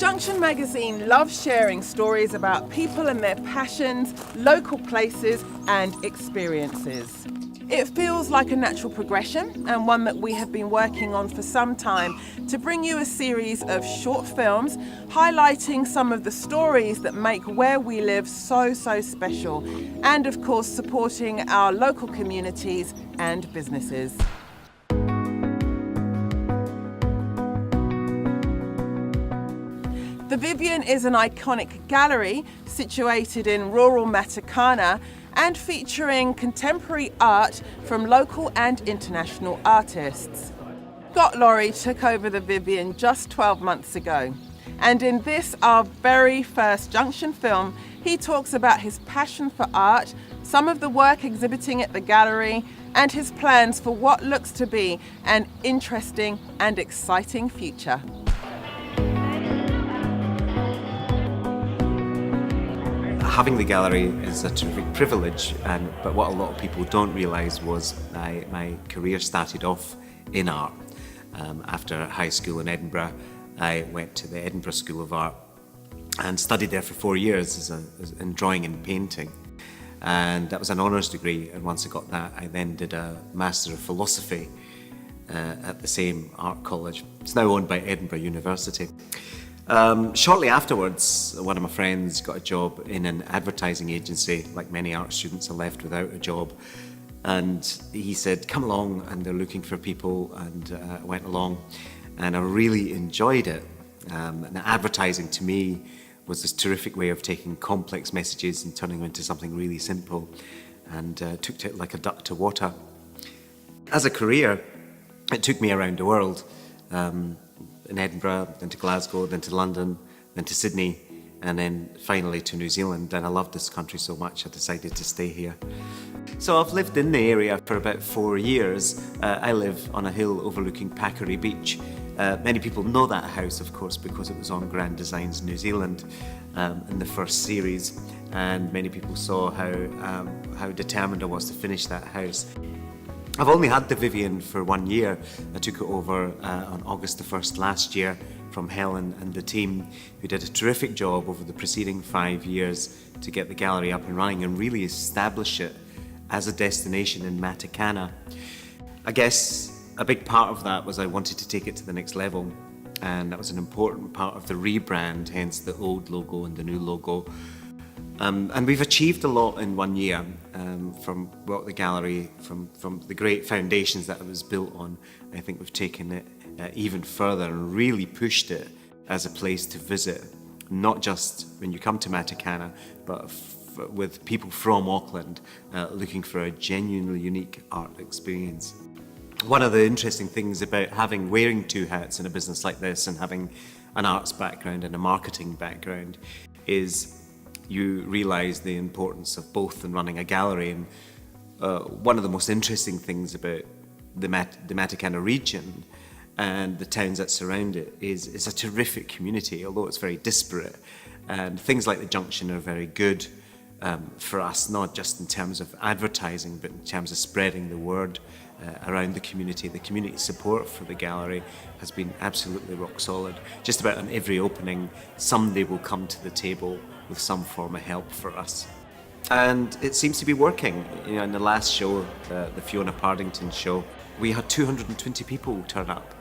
Junction magazine loves sharing stories about people and their passions, local places and experiences. It feels like a natural progression and one that we have been working on for some time to bring you a series of short films highlighting some of the stories that make where we live so special, and of course supporting our local communities and businesses. The Vivian is an iconic gallery situated in rural Matakana and featuring contemporary art from local and international artists. Scott Laurie took over the Vivian just 12 months ago, and in this, our very first Junction film, he talks about his passion for art, some of the work exhibiting at the gallery, and his plans for what looks to be an interesting and exciting future. Having the gallery is a terrific privilege, but what a lot of people don't realise was my career started off in art. After high school in Edinburgh, I went to the Edinburgh School of Art and studied there for 4 years in drawing and painting. And that was an honours degree, and once I got that, I then did a Master of Philosophy at the same art college. It's now owned by Edinburgh University. Shortly afterwards, one of my friends got a job in an advertising agency. Like many art students, I left without a job. And he said, come along, and they're looking for people, and I went along, and I really enjoyed it. And advertising to me was this terrific way of taking complex messages and turning them into something really simple, and took to it like a duck to water. As a career, it took me around the world. In Edinburgh, then to Glasgow, then to London, then to Sydney, and then finally to New Zealand. And I loved this country so much, I decided to stay here. So I've lived in the area for about 4 years. I live on a hill overlooking Packery Beach. Many people know that house, of course, because it was on Grand Designs New Zealand in the first series. And many people saw how determined I was to finish that house. I've only had the Vivian for 1 year. I took it over on August the 1st last year from Helen and the team, who did a terrific job over the preceding 5 years to get the gallery up and running and really establish it as a destination in Matakana. I guess a big part of that was I wanted to take it to the next level, and that was an important part of the rebrand, hence the old logo and the new logo. And we've achieved a lot in 1 year from the gallery, from the great foundations that it was built on. I think we've taken it even further and really pushed it as a place to visit, not just when you come to Matakana, but with people from Auckland looking for a genuinely unique art experience. One of the interesting things about wearing two hats in a business like this and having an arts background and a marketing background is you realise the importance of both in running a gallery. And one of the most interesting things about the Matakana region and the towns that surround it is it's a terrific community, although it's very disparate. And things like the Junction are very good for us, not just in terms of advertising, but in terms of spreading the word around the community. The community support for the gallery has been absolutely rock solid. Just about on every opening, somebody will come to the table with some form of help for us. And it seems to be working. You know, in the last show, the Fiona Pardington show, we had 220 people turn up,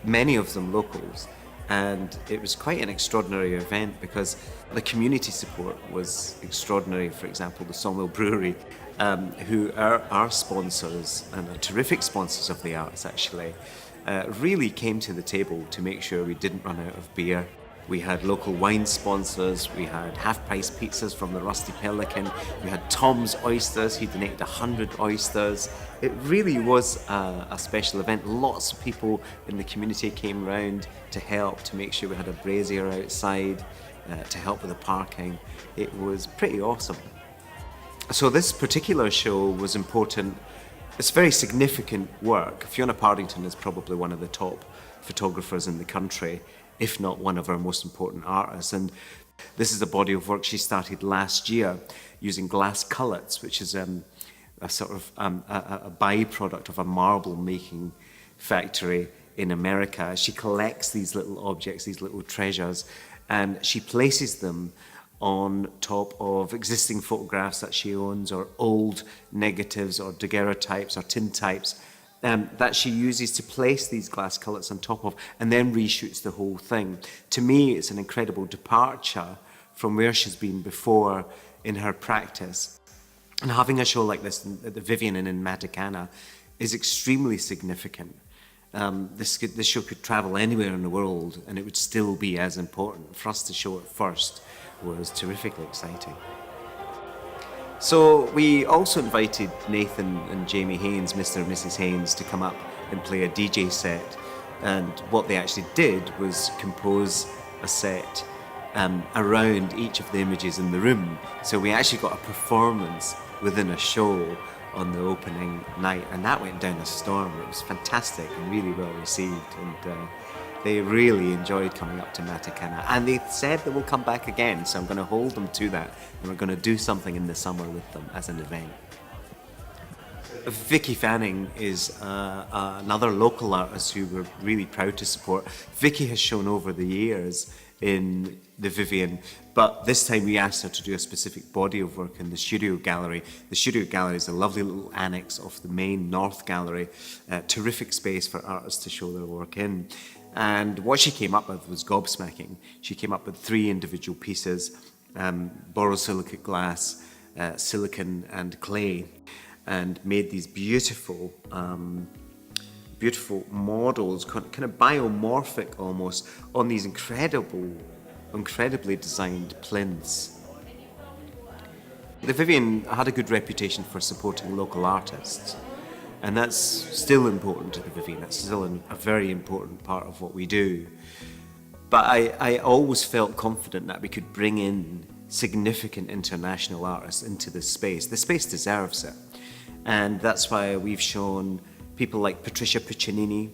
many of them locals. And it was quite an extraordinary event because the community support was extraordinary. For example, the Sawmill Brewery, who are our sponsors and are terrific sponsors of the arts actually, really came to the table to make sure we didn't run out of beer. We had local wine sponsors, we had half-price pizzas from the Rusty Pelican, we had Tom's Oysters, he donated 100 oysters. It really was a special event. Lots of people in the community came round to help, to make sure we had a brazier outside, to help with the parking. It was pretty awesome. So this particular show was important. It's very significant work. Fiona Pardington is probably one of the top photographers in the country, if not one of our most important artists. And this is a body of work she started last year using glass cullets, which is a sort of a byproduct of a marble making factory in America. She collects these little objects, these little treasures, and she places them on top of existing photographs that she owns, or old negatives or daguerreotypes or tintypes that she uses to place these glass cullets on top of, and then reshoots the whole thing. To me, it's an incredible departure from where she's been before in her practice. And having a show like this at the Vivian and in Matakana is extremely significant. This show could travel anywhere in the world and it would still be as important. For us to show it first was terrifically exciting. So we also invited Nathan and Jamie Haynes, Mr. and Mrs. Haynes, to come up and play a DJ set. And what they actually did was compose a set around each of the images in the room. So we actually got a performance within a show on the opening night, and that went down a storm. It was fantastic and really well received, and they really enjoyed coming up to Matakana, and they said they will come back again, so I'm going to hold them to that, and we're going to do something in the summer with them as an event. Vicky Fanning is another local artist who we're really proud to support. Vicky has shown over the years in the Vivian, but this time we asked her to do a specific body of work in the Studio Gallery. The Studio Gallery is a lovely little annex of the main North Gallery, a terrific space for artists to show their work in. And what she came up with was gobsmacking. She came up with 3 individual pieces, borosilicate glass, silicon and clay, and made these beautiful beautiful models, kind of biomorphic almost, on these incredibly designed plinths. The Vivian had a good reputation for supporting local artists, and that's still important to the Vivian. That's still a very important part of what we do. But I always felt confident that we could bring in significant international artists into this space. The space deserves it. And that's why we've shown people like Patricia Piccinini,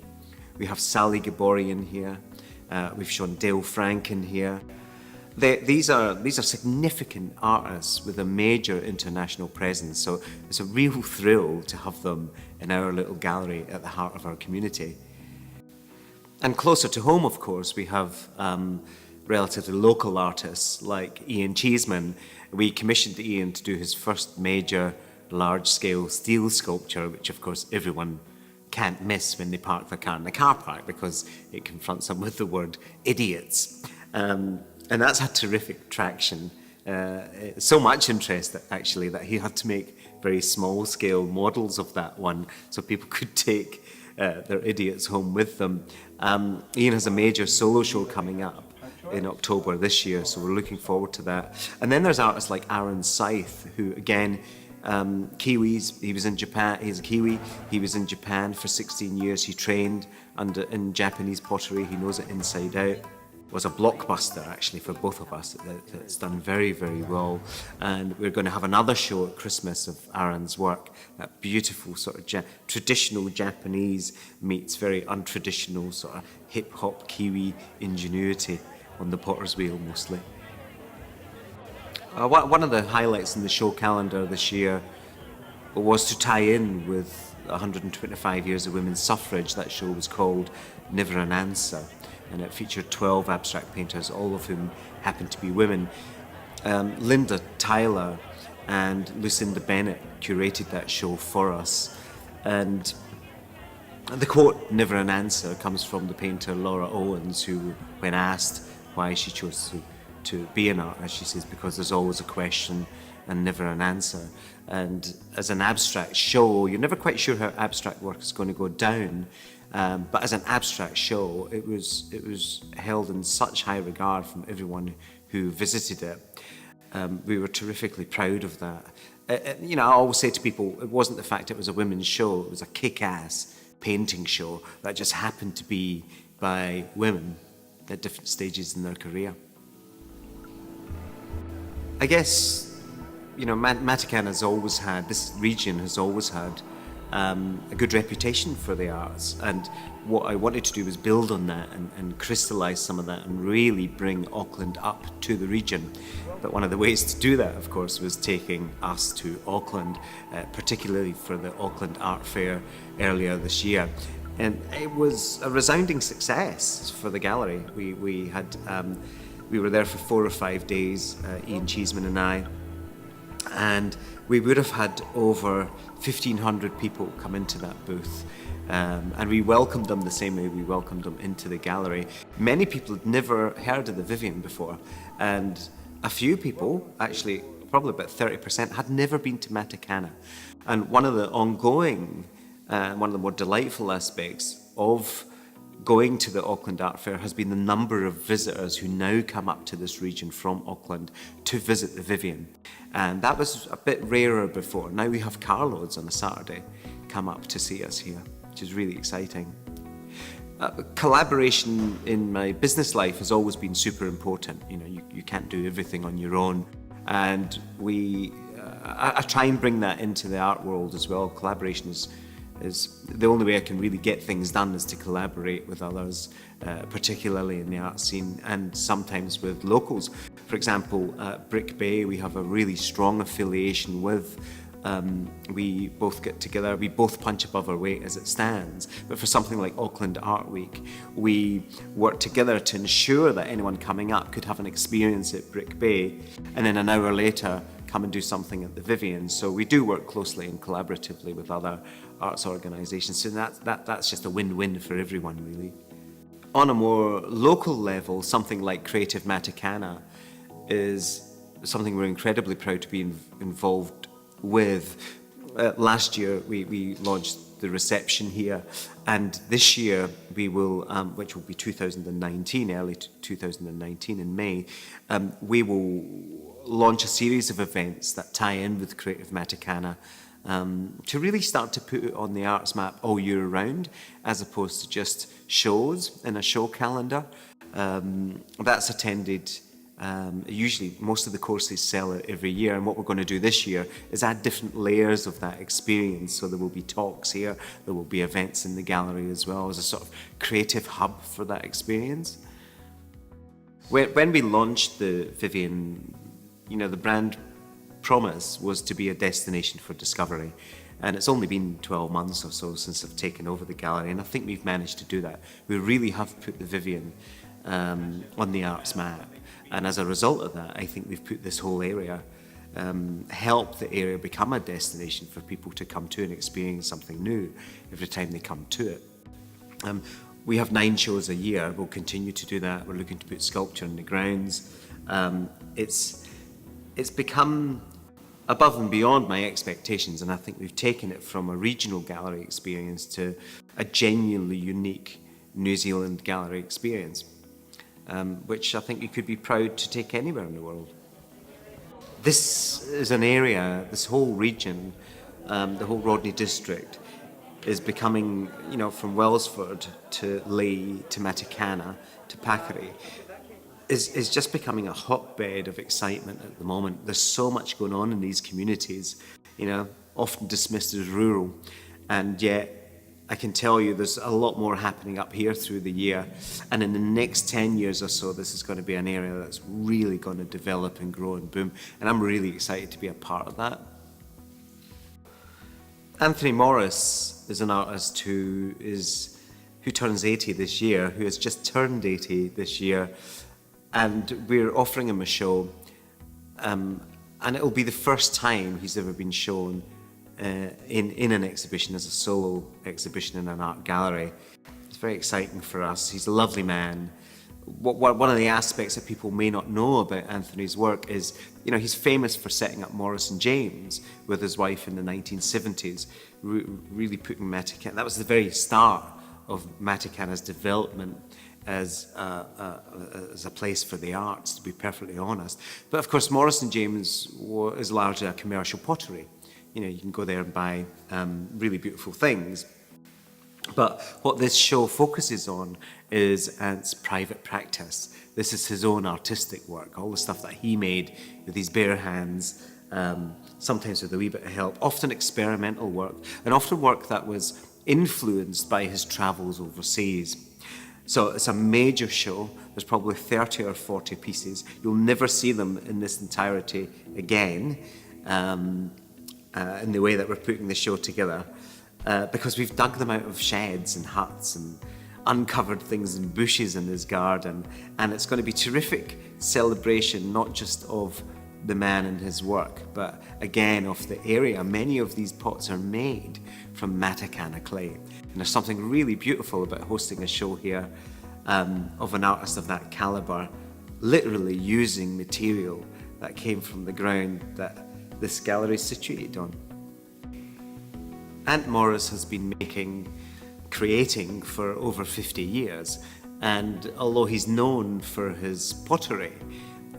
we have Sally Gaborian here, we've shown Dale Franken here. These are significant artists with a major international presence, so it's a real thrill to have them in our little gallery at the heart of our community. And closer to home, of course, we have relatively local artists like Ian Cheeseman. We commissioned Ian to do his first major large-scale steel sculpture, which of course everyone can't miss when they park their car in the car park, because it confronts them with the word idiots. And that's had terrific traction. So much interest actually that he had to make very small scale models of that one so people could take their idiots home with them. Ian has a major solo show coming up in October this year, so we're looking forward to that. And then there's artists like Aaron Scythe, who again, Kiwis, he was in Japan, he's a Kiwi, he was in Japan for 16 years, he trained in Japanese pottery, he knows it inside out. It was a blockbuster actually for both of us, it's done very, very well. And we're going to have another show at Christmas of Aaron's work, that beautiful sort of traditional Japanese meets very untraditional sort of hip-hop Kiwi ingenuity on the potter's wheel mostly. One of the highlights in the show calendar this year was to tie in with 125 years of women's suffrage. That show was called Never an Answer, and it featured 12 abstract painters, all of whom happened to be women. Linda Tyler and Lucinda Bennett curated that show for us, and the quote, "Never an answer," comes from the painter Laura Owens, who, when asked why she chose to be an artist, she says, because there's always a question and never an answer. And as an abstract show, you're never quite sure how abstract work is going to go down, but as an abstract show, it was held in such high regard from everyone who visited it. We were terrifically proud of that. I always say to people, it wasn't the fact it was a women's show, it was a kick-ass painting show that just happened to be by women at different stages in their career. I guess, Matakana has always had, this region has always had a good reputation for the arts, and what I wanted to do was build on that and crystallise some of that and really bring Auckland up to the region. But one of the ways to do that, of course, was taking us to Auckland, particularly for the Auckland Art Fair earlier this year. And it was a resounding success for the gallery. We were there for 4 or 5 days, Ian Cheeseman and I, and we would have had over 1,500 people come into that booth. And we welcomed them the same way we welcomed them into the gallery. Many people had never heard of the Vivian before, and a few people, actually probably about 30%, had never been to Matakana. And one of the ongoing, one of the more delightful aspects of going to the Auckland Art Fair has been the number of visitors who now come up to this region from Auckland to visit the Vivian. And that was a bit rarer before. Now we have carloads on a Saturday come up to see us here, which is really exciting. Collaboration in my business life has always been super important. You know, you can't do everything on your own. And I try and bring that into the art world as well. Collaboration is the only way I can really get things done is to collaborate with others, particularly in the art scene and sometimes with locals. For example, at Brick Bay, we have a really strong affiliation with. We both get together, we both punch above our weight as it stands, but for something like Auckland Art Week, we work together to ensure that anyone coming up could have an experience at Brick Bay and then an hour later come and do something at the Vivian. So we do work closely and collaboratively with other arts organisations, so that's just a win-win for everyone, really. On a more local level, something like Creative Matakana is something we're incredibly proud to be involved with. Last year we launched the reception here, and this year we will, which will be 2019, early 2019 in May, we will launch a series of events that tie in with Creative Matakana to really start to put it on the arts map all year round, as opposed to just shows in a show calendar. That's attended. Usually most of the courses sell it every year, and what we're going to do this year is add different layers of that experience. So there will be talks here, there will be events in the gallery as well, as a sort of creative hub for that experience. When we launched the Vivian, you know, the brand promise was to be a destination for discovery, and it's only been 12 months or so since I've taken over the gallery, and I think we've managed to do that. We really have put the Vivian on the arts map. And as a result of that, I think we've put this whole area, help the area become a destination for people to come to and experience something new every time they come to it. We have 9 shows a year. We'll continue to do that. We're looking to put sculpture in the grounds. It's become above and beyond my expectations, and I think we've taken it from a regional gallery experience to a genuinely unique New Zealand gallery experience. Which I think you could be proud to take anywhere in the world. This is an area, this whole region, the whole Rodney district, is becoming, you know, from Wellsford to Leigh to Matakana to Pakari, is just becoming a hotbed of excitement at the moment. There's so much going on in these communities, you know, often dismissed as rural, and yet I can tell you there's a lot more happening up here through the year, and in the next 10 years or so this is going to be an area that's really going to develop and grow and boom, and I'm really excited to be a part of that. Anthony Morris is an artist who turns 80 this year, who has just turned 80 this year, and we're offering him a show, and it'll be the first time he's ever been shown in an exhibition as a solo exhibition in an art gallery. It's very exciting for us. He's a lovely man. One of the aspects that people may not know about Anthony's work is, you know, he's famous for setting up Morris and James with his wife in the 1970s, really putting Matakana. That was the very start of Matakana's development as a place for the arts, to be perfectly honest. But of course, Morris and James is largely a commercial pottery. You know, you can go there and buy really beautiful things. But what this show focuses on is Ant's private practice. This is his own artistic work, all the stuff that he made with his bare hands, sometimes with a wee bit of help, often experimental work, and often work that was influenced by his travels overseas. So it's a major show. There's probably 30 or 40 pieces. You'll never see them in this entirety again. In the way that we're putting the show together. because we've dug them out of sheds and huts and uncovered things in bushes in his garden, and it's going to be terrific celebration, not just of the man and his work, but again of the area. Many of these pots are made from Matakana clay, and there's something really beautiful about hosting a show here of an artist of that calibre, literally using material that came from the ground that this gallery is situated on. Ant Morris has been creating for over 50 years, and although he's known for his pottery,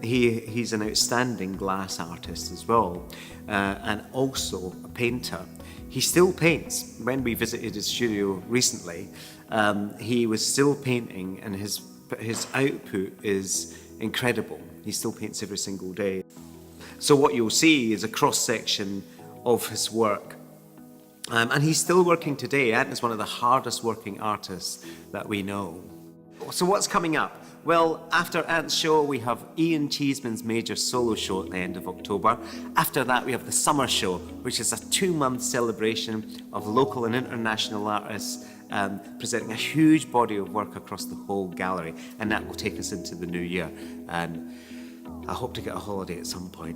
he's an outstanding glass artist as well, and also a painter. He still paints. When we visited his studio recently, he was still painting, and his output is incredible. He still paints every single day. So what you'll see is a cross-section of his work. And he's still working today. Ant is one of the hardest working artists that we know. So what's coming up? Well, after Ant's show, we have Ian Cheeseman's major solo show at the end of October. After that, we have the summer show, which is a 2-month celebration of local and international artists presenting a huge body of work across the whole gallery. And that will take us into the new year. And I hope to get a holiday at some point.